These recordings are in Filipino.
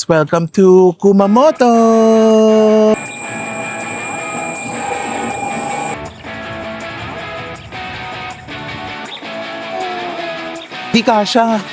Welcome to Kumamoto! Di kasha!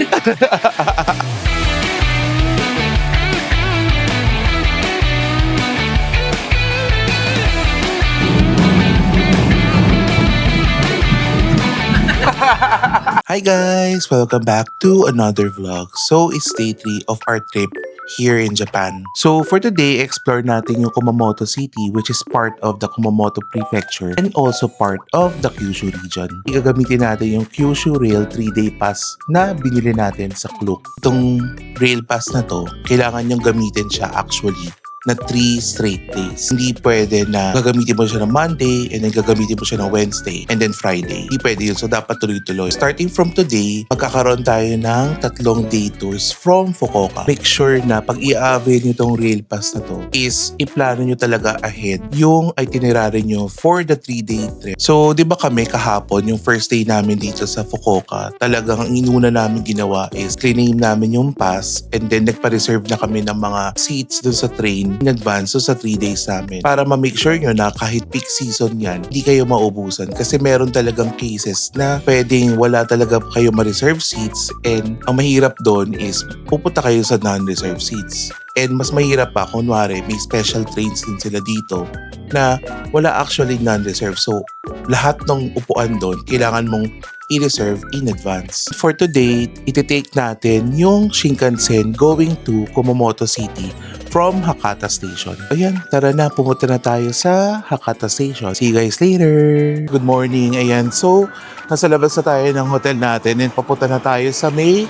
Hi guys! Welcome back to another vlog. So, it's day 3 of our trip here in Japan. So, for today, explore natin yung Kumamoto City, which is part of the Kumamoto Prefecture and also part of the Kyushu region. Igagamitin natin yung Kyushu Rail 3-day pass na binili natin sa Klook. Itong rail pass na to, kailangan yung gamitin siya actually na 3 straight days. Hindi pwede na gagamitin mo siya ng Monday and then gagamitin mo siya ng Wednesday and then Friday. Hindi pwede yun. So, dapat tuloy-tuloy. Starting from today, magkakaroon tayo ng 3 day tours from Fukuoka. Make sure na pag i-avail nyo itong rail pass na to is iplano nyo talaga ahead yung itinerary nyo for the 3-day trip. So, di ba kami kahapon, yung first day namin dito sa Fukuoka, talagang ang inuna namin ginawa is claim namin yung pass and then nagpa-reserve na kami ng mga seats dun sa train in advance sa 3 days namin para ma-make sure nyo na kahit peak season yan, hindi kayo maubusan kasi meron talagang cases na pwedeng wala talaga kayo ma-reserve seats and ang mahirap doon is pupunta kayo sa non-reserve seats. And mas mahirap pa, kunwari may special trains din sila dito na wala actually non-reserve. So, lahat ng upuan doon, kailangan mong i-reserve in advance. For today, iti-take natin yung Shinkansen going to Kumamoto City from Hakata Station. Ayan, tara na, pumunta na tayo sa Hakata Station. See you guys later! Good morning, ayan. So, nasa labas na tayo ng hotel natin and papunta na tayo sa may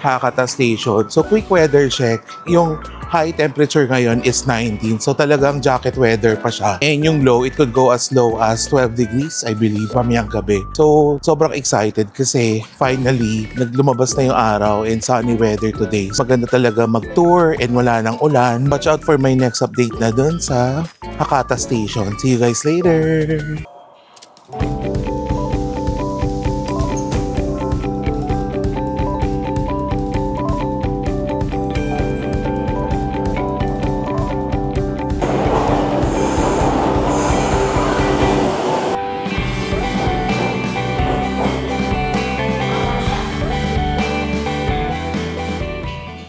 Hakata Station. So, quick weather check. Yung high temperature ngayon is 19. So, talagang jacket weather pa siya. And yung low, it could go as low as 12 degrees, I believe, mamayang gabi. So, sobrang excited kasi finally, naglumabas na yung araw and sunny weather today. Maganda talaga mag-tour and wala nang ulan. Watch out for my next update na dun sa Hakata Station. See you guys later!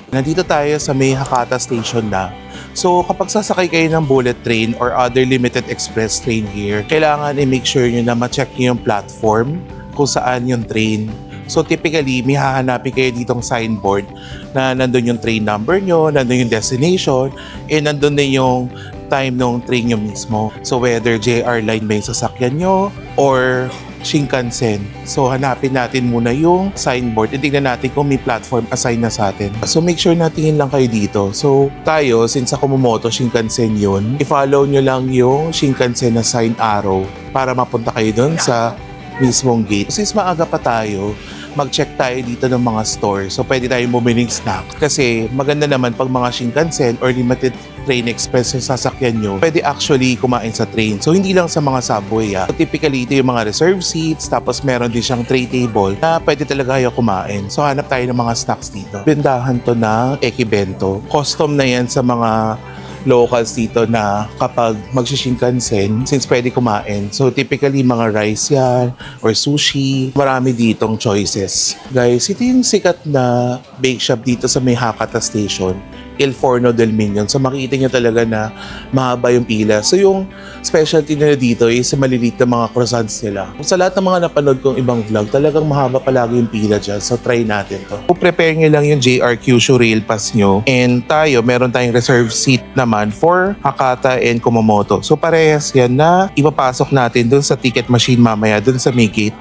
Nandito tayo sa may Hakata Station na. So kapag sasakay kayo ng bullet train or other limited express train here, kailangan i-make sure nyo na ma-check nyo yung platform kung saan yung train. So typically, may hahanapin kayo ditong signboard na nandun yung train number nyo, nandun yung destination, and nandun din yung time ng train nyo mismo. So whether JR line ba yung sasakyan nyo or Shinkansen. So hanapin natin muna yung signboard and tignan natin kung may platform assign na sa atin. So make sure na tingin lang kayo dito. So tayo, since sa Kumamoto Shinkansen yun, i-follow nyo lang yung Shinkansen na sign arrow para mapunta kayo dun sa mismong gate. Since maaga pa tayo, mag-check tayo dito ng mga store. So pwede tayong bumiling snack. Kasi maganda naman pag mga Shinkansen or limited train express yung sasakyan nyo, pwede actually kumain sa train. So hindi lang sa mga subway. So typically ito yung mga reserve seats, tapos meron din siyang tray table na pwede talaga kayo kumain. So hanap tayo ng mga snacks dito. Bendahan to ng Ekibento. Custom na yan sa mga locals dito na kapag magsishinkansen, since pwede kumain. So typically mga rice yan or sushi. Marami ditong choices. Guys, ito yung sikat na bake shop dito sa may Hakata Station, Il Forno del Minion. So makikita nyo talaga na mahaba yung pila. So yung specialty nila dito is maliliit na mga croissants nila. Sa lahat ng mga napanood kong ibang vlog, talagang mahaba palagi yung pila dyan. So try natin to. Prepare nyo lang yung JR Kyushu Rail Pass nyo. And tayo, meron tayong reserve seat naman for Hakata and Kumamoto. So parehas yan na ipapasok natin dun sa ticket machine mamaya, dun sa may gate.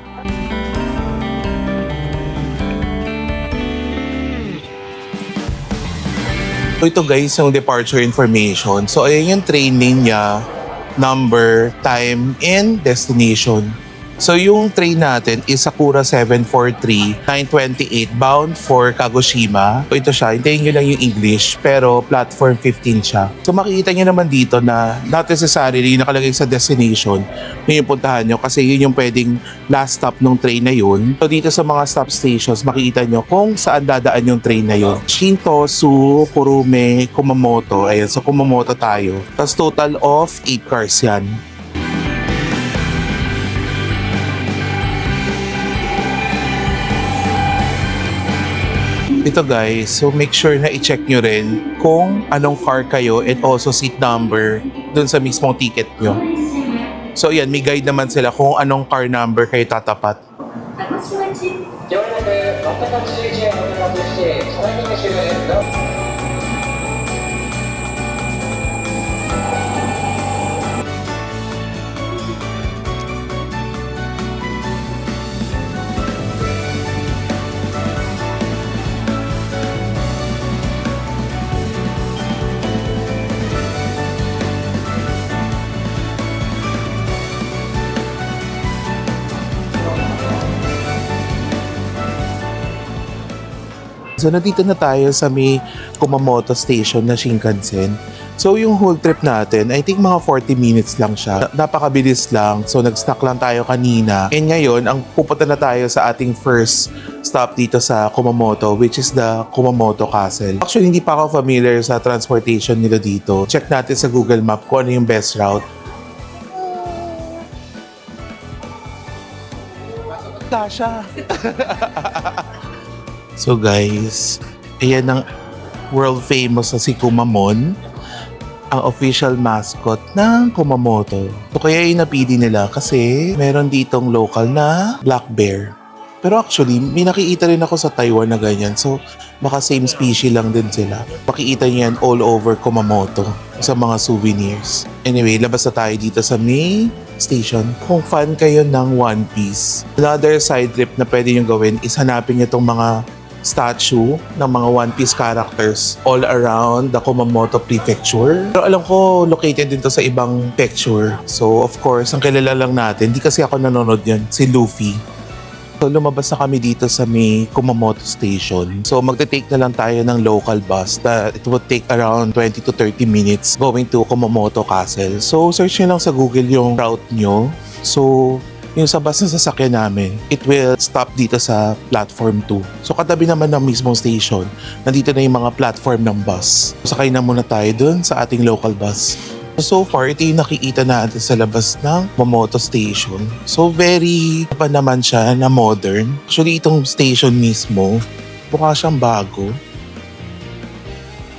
So ito guys, yung departure information. So ayan yung train name niya, number, time, and destination. So yung train natin is Sakura 743, 928 bound for Kagoshima. So ito siya, hintayin nyo lang yung English pero platform 15 siya. So makikita nyo naman dito na not necessarily nakalagay sa destination na yung puntahan nyo kasi yun yung pwedeng last stop ng train na yun. So dito sa mga stop stations makikita nyo kung saan dadaan yung train na yun. Shinto, Su, Kurume, Kumamoto. Ayan, so Kumamoto tayo. Tapos total of 8 cars yan. Ito guys, so make sure na i-check nyo rin kung anong car kayo and also seat number dun sa mismong ticket nyo. So yan, may guide naman sila kung anong car number kayo tatapat. So nandito na tayo sa may Kumamoto Station na Shinkansen. So yung whole trip natin, I think mga 40 minutes lang siya. Napakabilis lang. So nag-snack lang tayo kanina. And ngayon, ang pupunta na tayo sa ating first stop dito sa Kumamoto, which is the Kumamoto Castle. Actually, hindi pa ako familiar sa transportation nila dito. Check natin sa Google Map kung ano yung best route. Tasha! So guys, ayan ang world famous na si Kumamon, ang official mascot ng Kumamoto. So kaya yung napili nila kasi meron ditong local na black bear. Pero actually, may nakikita rin ako sa Taiwan na ganyan. So baka same species lang din sila. Makikita niyo yan all over Kumamoto sa mga souvenirs. Anyway, labas na tayo dito sa main station. Kung fan kayo ng One Piece, another side trip na pwede nyo gawin is hanapin nyo itong mga statue ng mga One Piece characters all around the Kumamoto Prefecture. Pero alam ko, located din to sa ibang picture. So, of course, ang kilala lang natin, di kasi ako nanonood yan, si Luffy. So, lumabas na kami dito sa may Kumamoto Station. So, magte-take na lang tayo ng local bus that it would take around 20 to 30 minutes going to Kumamoto Castle. So, search nyo lang sa Google yung route nyo. So, yung sa bus na sasakyan namin, it will stop dito sa platform 2. So katabi naman ng mismong station, nandito na yung mga platform ng bus. Sakay na muna tayo dun sa ating local bus. So far, ito yung nakikita natin sa labas ng Kumamoto Station. So very pa naman siya na modern. Actually, itong station mismo, mukha siyang bago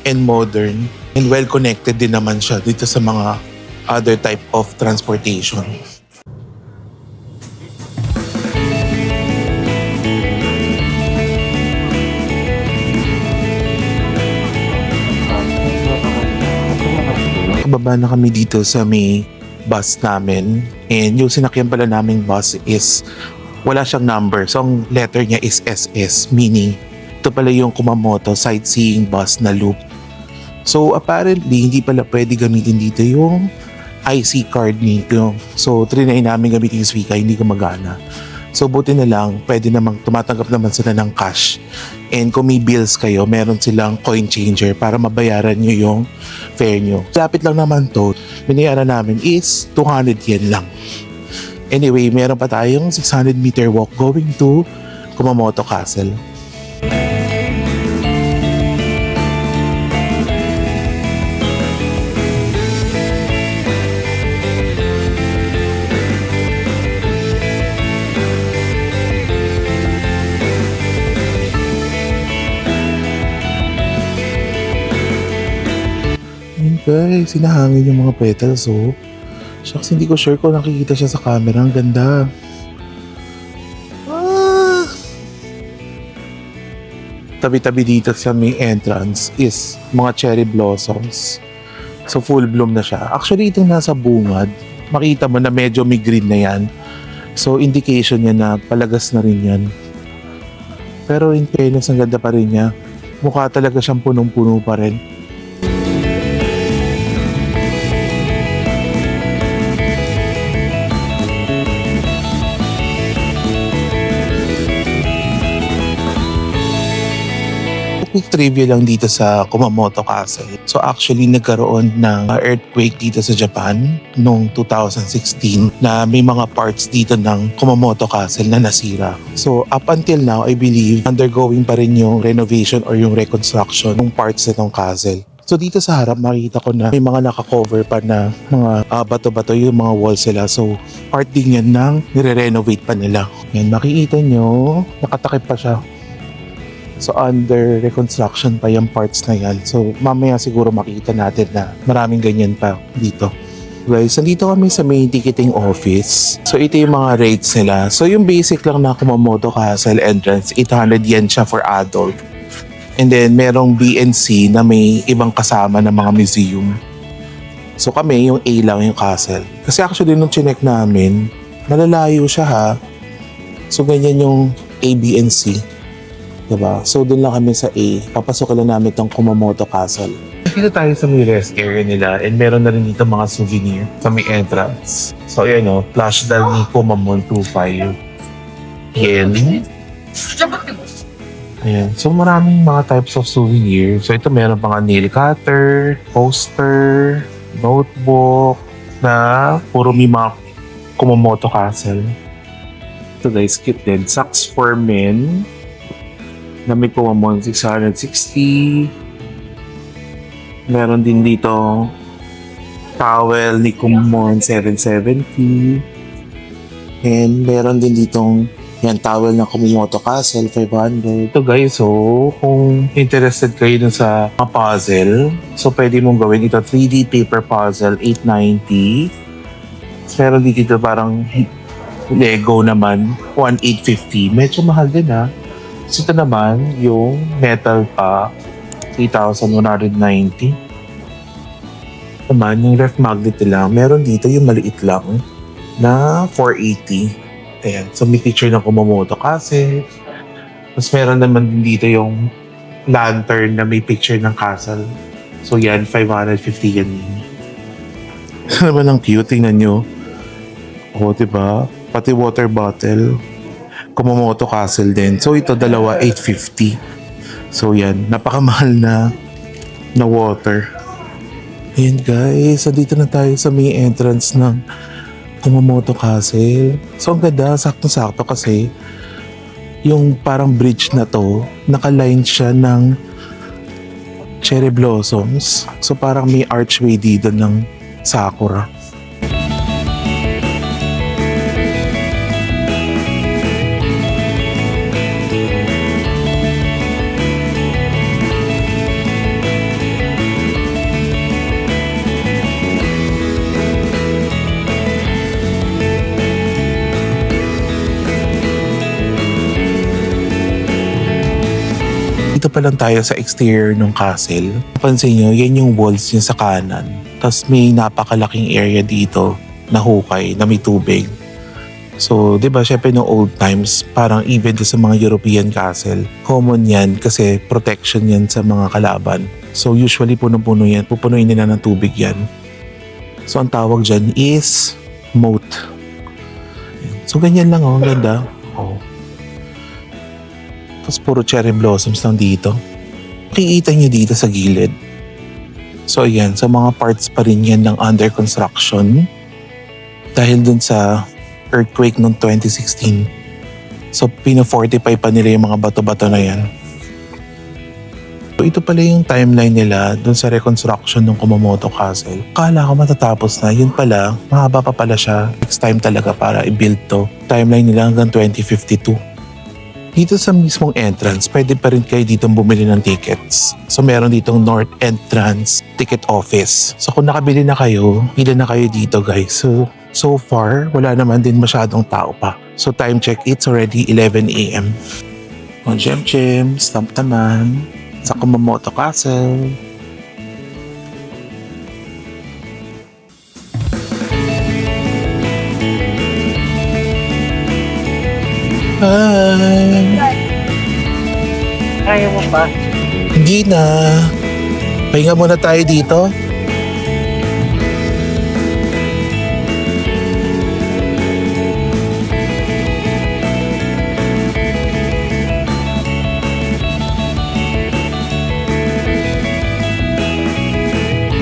and modern and well connected din naman siya dito sa mga other type of transportation. Baba na kami dito sa may bus namin and yung sinakyan pala naming bus is wala siyang number. So ang letter niya is SS, meaning ito pala yung Kumamoto sightseeing bus na loop. So apparently hindi pala pwede gamitin dito yung IC card nito. So trinay namin gamitin yung Suica, hindi gumagana. So buti na lang, pwede namang tumatanggap naman sila ng cash. And kung may bills kayo, meron silang coin changer para mabayaran nyo yung fare nyo. Lapit lang naman to, binayaran namin is 200 yen lang. Anyway, meron pa tayong 600 meter walk going to Kumamoto Castle. Guys, sinahangin yung mga petals, oh. Shucks, hindi ko sure kung nakikita siya sa camera. Ang ganda. Ah! Tabi-tabi dito sa main entrance is mga cherry blossoms. So, full bloom na siya. Actually, itong nasa bungad, makita mo na medyo may green na yan. So, indication niya na palagas na rin yan. Pero in fairness, ang ganda pa rin niya. Mukha talaga siyang punong-puno pa rin. quick trivia lang dito sa Kumamoto Castle. So actually nagkaroon ng earthquake dito sa Japan noong 2016 na may mga parts dito ng Kumamoto Castle na nasira. So up until now, I believe undergoing pa rin yung renovation or yung reconstruction ng parts na ng castle. So dito sa harap makikita ko na may mga naka-cover pa na mga bato-bato yung mga walls nila. So part din yan ng nire-renovate pa nila. Yan, makikita nyo, nakatakip pa siya. So under reconstruction pa yung parts na yan. So mamaya siguro makita natin na maraming ganyan pa dito. Guys, nandito kami sa main ticketing office. So ito yung mga rates nila. So yung basic lang na Kumamoto Castle entrance, 800 yen siya for adult. And then merong B and C na may ibang kasama na mga museum. So kami, yung A lang yung castle. Kasi actually nung chinek namin, malalayo siya ha. So ganyan yung A, B, and C. Diba? So doon lang kami sa A. Papasok lang namin tong Kumamoto Castle. Dito tayo sa may rest area nila and meron na rin dito mga souvenir sa may entrance. So ayan o, flash dal ni Kumamon 25. Yen. Ayan. So maraming mga types of souvenir. So ito meron pang nail cutter, poster, notebook na puro may mga Kumamoto Castle. Ito guys, cute din. Socks for men na may Kumamon 660. Meron din dito towel ni Kumamon 770. And meron din ditong yan, towel ng Kumamoto Castle, 500. Ito guys, so kung interested kayo dun sa mga puzzle, so pwede mong gawin ito 3D paper puzzle, 890. So, meron dito parang Lego naman, 1,850. Medyo mahal din ha. So ito naman, yung metal pa, 3,190. Naman, yung ref magnet lang, meron dito yung maliit lang na 480. Ayan. So may picture ng Kumamoto Castle. Tapos meron naman din dito yung lantern na may picture ng castle. So yan, 550 yan. Ano ba ng cute? Tingnan nyo. O, diba? Pati water bottle. Kumamoto Castle din. So ito, dalawa, 850. So yan, napakamahal na water. Ayan guys, nandito na tayo sa may entrance ng Kumamoto Castle. So ang ganda, sakto-sakto kasi yung parang bridge na to, nakaline siya ng cherry blossoms. So parang may archway dito ng sakura. Dito pa lang tayo sa exterior ng castle. Napansin nyo, yan yung walls niya sa kanan. Tapos may napakalaking area dito na hukay, na may tubig. So, di ba, syempre no old times, parang even sa mga European castle, common yan kasi protection yan sa mga kalaban. So, usually puno-puno yan. Pupunuin nila ng tubig yan. So, ang tawag dyan is moat. So, ganyan lang oh, ang ganda. Oh. Tapos puro cherry blossoms lang dito. Makikita nyo dito sa gilid. So ayan, sa mga parts pa rin yan ng under construction. Dahil dun sa earthquake noong 2016. So pina-fortify pa nila yung mga bato-bato na yan. So ito pala yung timeline nila dun sa reconstruction ng Kumamoto Castle. Kala ko matatapos na, yun pala, mahaba pa pala siya. Next time talaga para i-build to. Timeline nila hanggang 2052. Dito sa mismong entrance, pwede pa rin kayo ditong bumili ng tickets. So meron ditong North Entrance Ticket Office. So kung nakabili na kayo, pila na kayo dito guys. So far, wala naman din masyadong tao pa. So time check, it's already 11 a.m. O Jem, stamp naman sa Kumamoto Castle. Hi! Kaya mo ba? Hindi na. Pahinga muna tayo dito.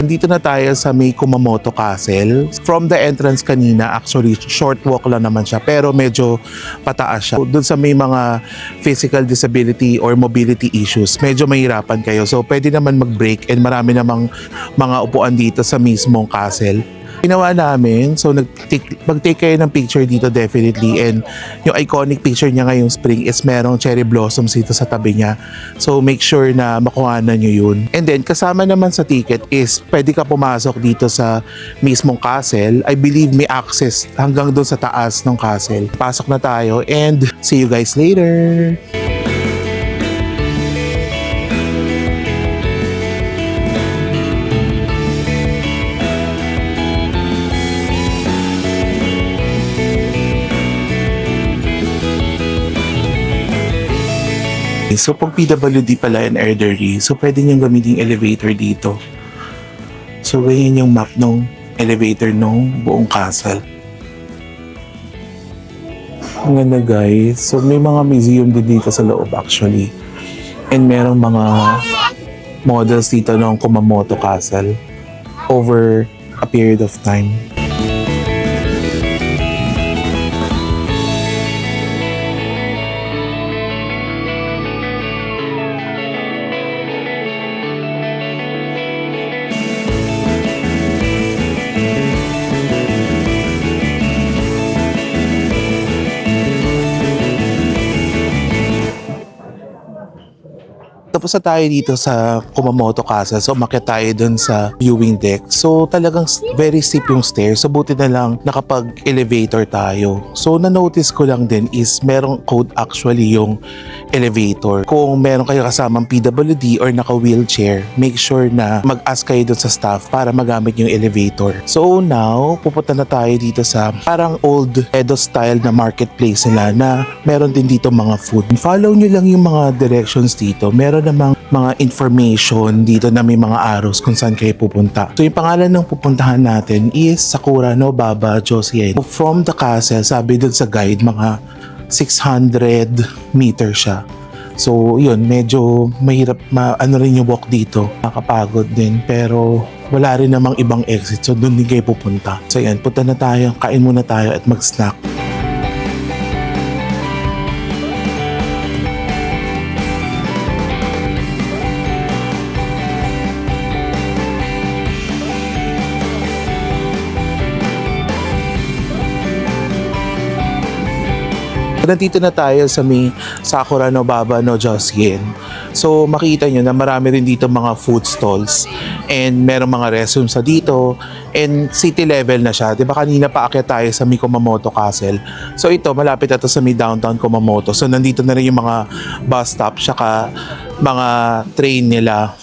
Dito na tayo sa may Kumamoto Castle. From the entrance kanina, actually short walk lang naman siya pero medyo pataas siya. Doon sa may mga physical disability or mobility issues, medyo mahirapan kayo. So pwede naman mag-break and marami namang mga upuan dito sa mismong castle. Ginawa namin, so mag-take kayo ng picture dito definitely, and yung iconic picture niya ngayong spring is merong cherry blossoms dito sa tabi niya. So make sure na makuhanan nyo yun. And then kasama naman sa ticket is pwede ka pumasok dito sa mismong castle. I believe may access hanggang doon sa taas ng castle. Pasok na tayo and see you guys later! So pag PWD pala and elderly, so pwede niyong gamitin yung elevator dito. So ganyan yung map ng elevator ng buong castle. Ang ganda guys. So may mga museum din dito sa loob actually. And merong mga models dito ng Kumamoto Castle over a period of time. Tapos na tayo dito sa Kumamoto Castle. So umakyat tayo dun sa viewing deck. So talagang very steep yung stairs. So buti na lang nakapag-elevator tayo. So na-notice ko lang din is merong code actually yung elevator. Kung meron kayo kasamang PWD or naka-wheelchair, make sure na mag-ask kayo dun sa staff para magamit yung elevator. So now, pupunta na tayo dito sa parang old Edo style na marketplace nila na meron din dito mga food. Follow nyo lang yung mga directions dito. Meron namang mga information dito na may mga arrows kung saan kayo pupunta. So yung pangalan ng pupuntahan natin is Sakura no Baba Josien. From the castle, sabi dun sa guide, mga 600 meters siya. So yun, medyo mahirap ano rin yung walk dito. Nakakapagod din pero wala rin namang ibang exit. So dun din kayo pupunta. So yan, punta na tayo, kain muna tayo at mag-snack. Nandito na tayo sa may Sakura no Baba no Josien. So makita nyo na marami rin dito mga food stalls and merong mga restrooms sa dito and city level na siya. Diba kanina paakyat tayo sa may Kumamoto Castle. So ito malapit na to sa may downtown Kumamoto. So nandito na rin yung mga bus stop saka mga train nila.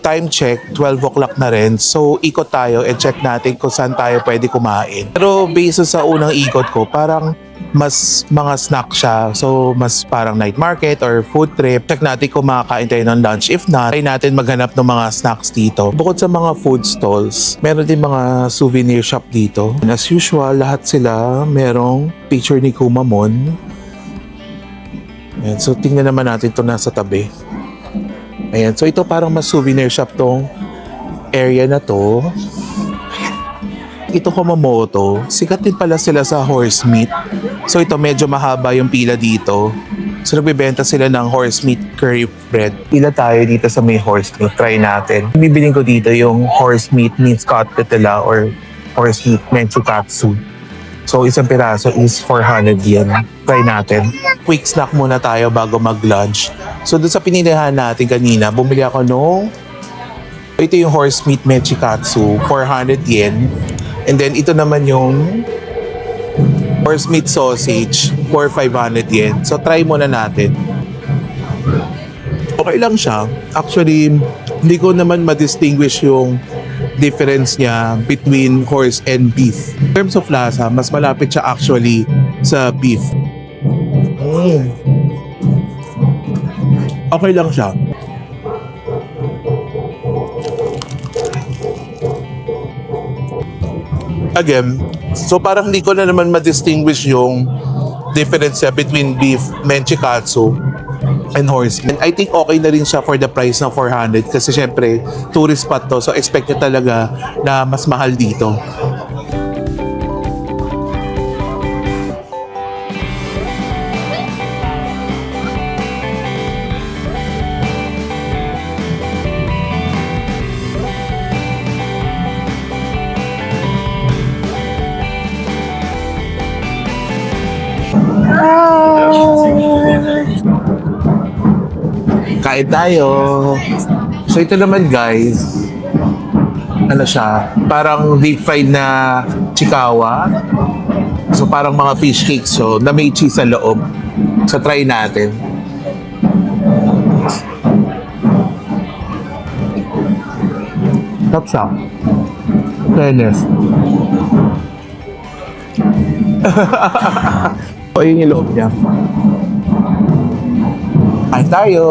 Time check, 12 o'clock na rin. So ikot tayo and check natin kung saan tayo pwede kumain. Pero based sa unang ikot ko, parang mas mga snack siya. So, mas parang night market or food trip. Check natin kung makakain tayo ng lunch. If not, try natin maghanap ng mga snacks dito. Bukod sa mga food stalls, meron din mga souvenir shop dito. And as usual, lahat sila merong picture ni Kumamon. Ayan, so, tingnan naman natin ito nasa tabi. Ayan, so ito parang mas souvenir shop tong area na to. Ito Kumamoto, sikat din pala sila sa horse meat. So ito medyo mahaba yung pila dito. So nagbebenta sila ng horse meat curry bread. Pila tayo dito sa may horse meat, try natin. Bibiling ko dito yung horse meat minced cutlet nila or horse meat menchikatsu. So isang piraso is 400 yen. Try natin. Quick snack muna tayo bago mag-lunch. So doon sa pinilihan natin kanina, bumili ako nung ito yung horse meat menchikatsu, 400 yen. And then ito naman yung horse meat sausage for 500 yen. So try muna natin. Okay lang siya. Actually, hindi ko naman ma-distinguish yung difference niya between horse and beef. In terms of lasa, mas malapit siya actually sa beef. Okay lang siya. Again, so parang hindi ko na naman ma-distinguish yung difference niya between beef menchikatsu and horsemen. I think okay na rin siya for the price ng 400 kasi syempre tourist spot to, so expect nyo talaga na mas mahal dito. Kain tayo. So ito naman guys, ano siya, parang deep fried na chikawa. So parang mga fish cakes so na may cheese sa loob. So try natin. Tapos fairness. O yun yung loob niya. Kain tayo!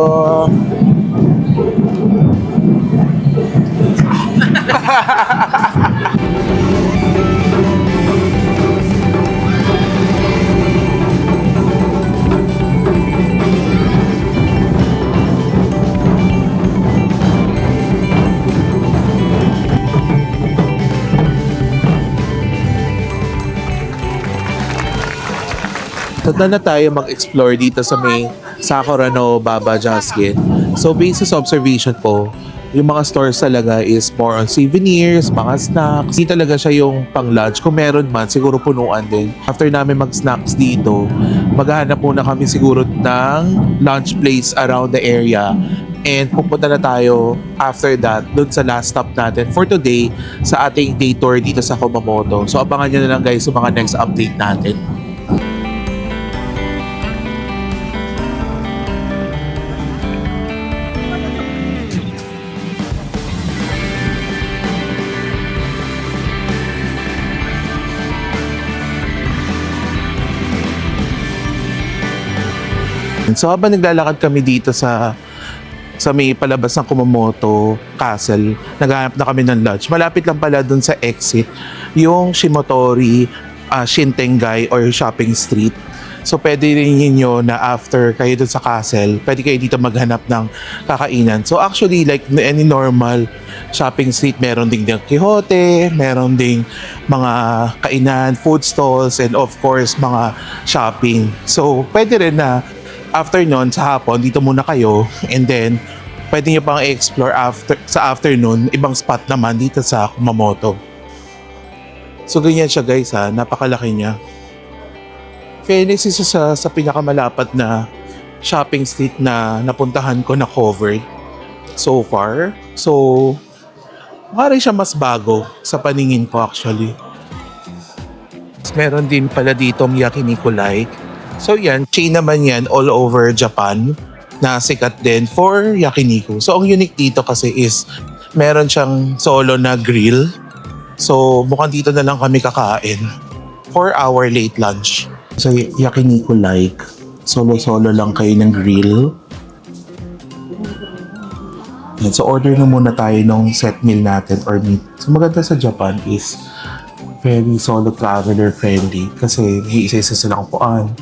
Tanda na tayo mag-explore dito sa may Sakura no Baba Jaskin. So based sa observation ko, yung mga stores talaga is more on souvenirs, mga snacks. Hindi talaga siya yung pang lunch. Kung meron man, siguro punuan din. After namin mag-snacks dito, maghahanap muna kami siguro ng lunch place around the area. And pupunta na tayo after that dun sa last stop natin for today sa ating day tour dito sa Kumamoto. So abangan nyo na lang guys sa mga next update natin. So habang naglalakad kami dito sa may palabas ng Kumamoto Castle, naghahanap na kami ng lunch. Malapit lang pala dun sa exit yung Shimotori Shintengai or Shopping Street. So pwede rin ninyo na after kayo dun sa castle, pwede kayo dito maghanap ng kakainan. So actually like any normal shopping street, meron ding Don Quixote, meron ding mga kainan, food stalls, and of course mga shopping. So pwede rin na after nun, sa hapon, dito muna kayo, and then pwede nyo pang i-explore sa afternoon, ibang spot naman dito sa Kumamoto. So ganyan siya guys ha, napakalaki niya. Fairness, isa sa pinakamalapat na shopping street na napuntahan ko na covered so far. So, parang siya mas bago sa paningin ko actually. Meron din pala ditong Yakiniku Like. So yan, chain naman yan all over Japan na sikat din for yakiniku. So ang unique dito kasi is meron siyang solo na grill. So mukhang dito na lang kami kakain for our late lunch. So yakiniku like, solo-solo lang kayo ng grill. Yan, so order na muna tayo ng set meal natin or meat. So maganda sa Japan is very solo traveler friendly kasi may isa-isa silang upuan.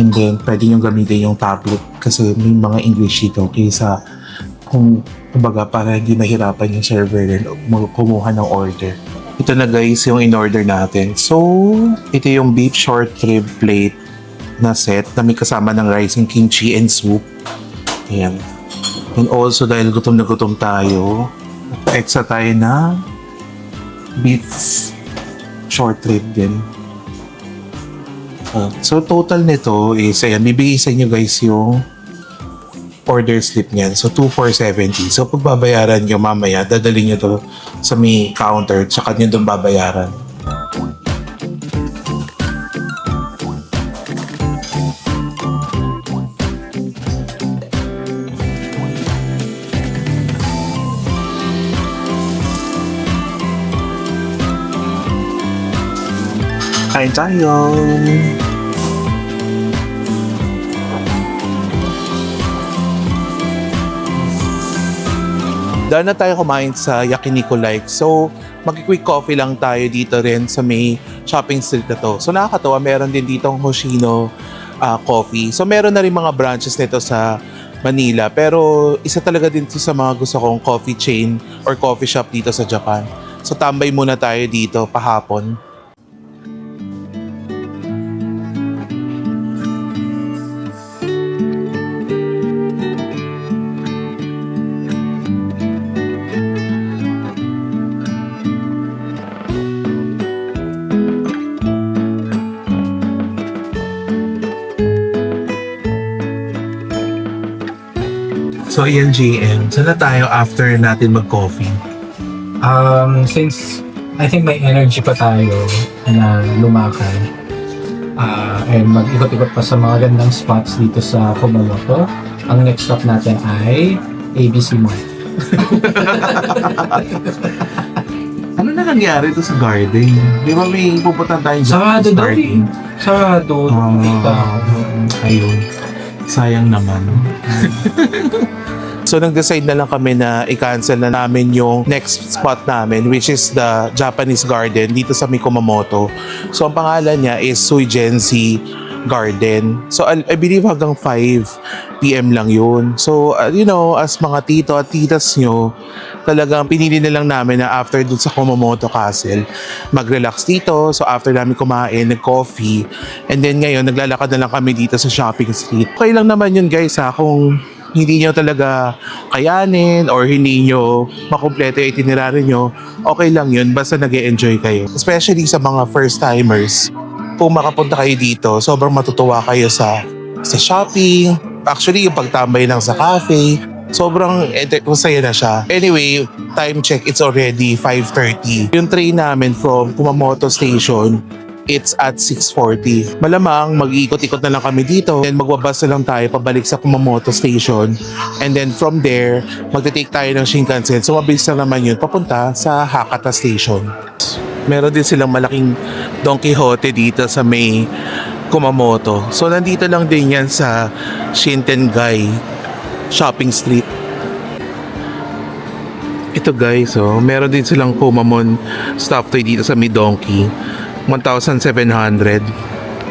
And then, pwede nyo gamitin yung tablet kasi may mga English dito kaysa kung kumbaga para hindi mahirapan yung server din kumuha ng order. Ito na guys yung in-order natin. So, ito yung beef short rib plate na set na may kasama ng rice and kimchi and soup. Ayan. And also dahil gutom na gutom tayo, extra tayo na beef short rib din. So total nito is, ayan, bibigay sa inyo guys yung order slip niyan. So 2,470. So pag babayaran nyo mamaya, dadalhin nyo to sa may counter, tsaka nyo doon babayaran. Kain tayo! Dahil na tayo kumain sa Yakiniku Like. So, mag-quick coffee lang tayo dito rin sa may shopping street na to. So, nakakatawa, meron din ditong Hoshino Coffee. So, meron na rin mga branches nito sa Manila. Pero isa talaga din to sa mga gusto kong coffee chain or coffee shop dito sa Japan. So tambay muna tayo dito pahapon. So ayan JM, saan na tayo after natin mag-coffee? Since I think may energy pa tayo na lumakad and mag-ikot-ikot pa sa mga gandang spots dito sa Kumamoto, ang next stop natin ay ABC Mall. Ano na nangyari to sa garden? Di ba may pupunta tayong Sarado daw eh. Sarado. Ayun. Sayang naman. So nag-decide na lang kami na i-cancel na namin yung next spot namin, which is the Japanese Garden dito sa Kumamoto. So ang pangalan niya is Suigensi Garden. So I believe hanggang 5 PM lang yun. So you know, as mga tito at titas nyo, talagang pinili na lang namin na after dun sa Kumamoto Castle, mag-relax dito. So after namin kumain, nag-coffee, and then ngayon naglalakad na lang kami dito sa shopping street. Okay lang naman yun guys ha, kung hindi nyo talaga kayanin or hindi nyo makumpleto yung itinerary nyo, okay lang yun, basta nag-e-enjoy kayo. Especially sa mga first-timers, kung makapunta kayo dito, sobrang matutuwa kayo sa shopping. Actually, yung pagtambay lang sa cafe, sobrang masaya na siya. Anyway, time check, it's already 5:30. Yung train namin from Kumamoto Station, it's at 6:40. Malamang mag-iikot-ikot na lang kami dito and magbabas na lang tayo pabalik sa Kumamoto Station. And then from there, magte-take tayo ng Shinkansen. So mabilis lang naman yun papunta sa Hakata Station. Meron din silang malaking Don Quixote dito sa may Kumamoto. So nandito lang din yan sa Shintengai Shopping Street. Ito guys, oh, meron din silang Kumamon stuffed toy dito sa may Donkey. 1,700.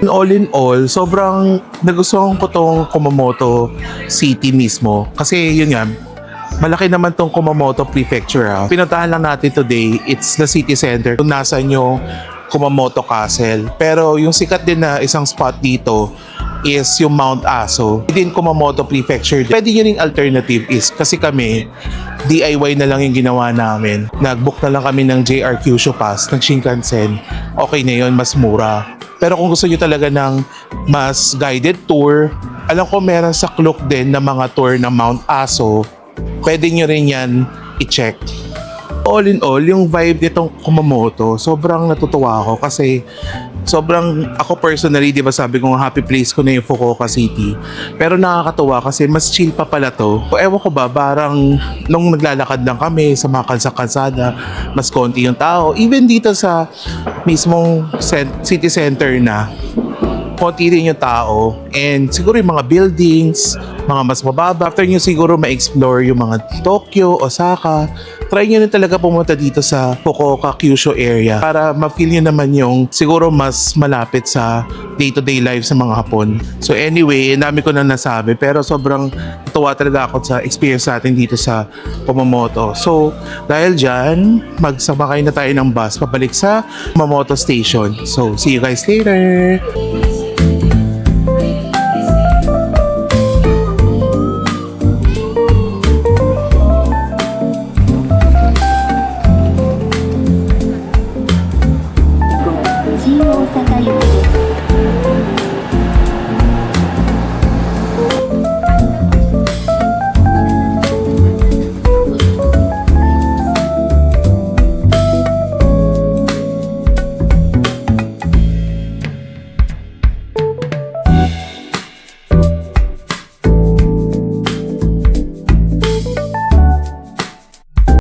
All in all, sobrang nagustuhan ko tong Kumamoto City mismo. Kasi yun nga, malaki naman tong Kumamoto Prefecture. Pinuntahan lang natin today, it's the city center. Kung nasan yung Kumamoto Castle. Pero yung sikat din na isang spot dito is yung Mount Aso. Within Kumamoto Prefecture, pwede yun yung alternative is kasi kami, DIY na lang yung ginawa namin. Nag-book na lang kami ng JR Kyushu Pass, ng Shinkansen. Okay na yun, mas mura. Pero kung gusto nyo talaga ng mas guided tour, alam ko meron sa Klook din na mga tour ng Mount Aso. Pwede nyo rin yan i-check. All in all, yung vibe nitong Kumamoto, sobrang natutuwa ako kasi sobrang, ako personally, di ba sabi ko happy place ko na yung Fukuoka City. Pero nakakatuwa kasi mas chill pa pala to. Ewan ko ba, parang nung naglalakad lang kami sa mga kalsada, mas konti yung tao. Even dito sa mismong city center na, konti rin yung tao. And siguro yung mga buildings, mga mas mababa. After nyo siguro ma-explore yung mga Tokyo, Osaka, try nyo na talaga pumunta dito sa Fukuoka, Kyushu area para ma-feel nyo naman yung siguro mas malapit sa day-to-day life sa mga Hapon. So anyway, dami ko na nasabi pero sobrang tuwa talaga ako sa experience natin dito sa Kumamoto. So dahil dyan, magsabakay na tayo ng bus pabalik sa Kumamoto Station. So see you guys later!